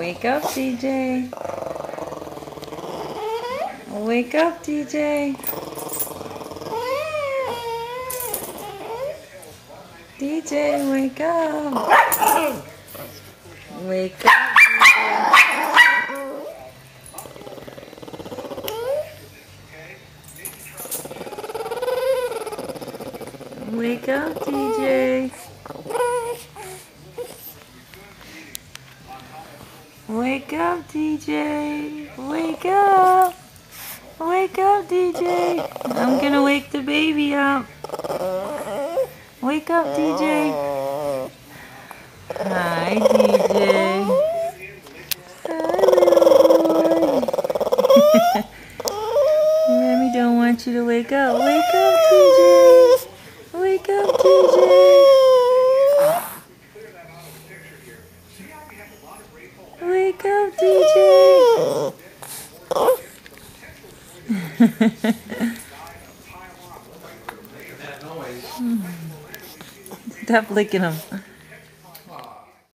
Wake up, DJ. Wake up, DJ. DJ, wake up. Wake up, DJ. Wake up, DJ. Wake up, DJ. Wake up. Wake up, DJ. I'm gonna wake the baby up. Wake up, DJ. Hi, DJ. Hi, little boy. Mommy don't want you to wake up. Wake up, DJ. Wake up, DJ. Wake up, DJ. Stop licking him.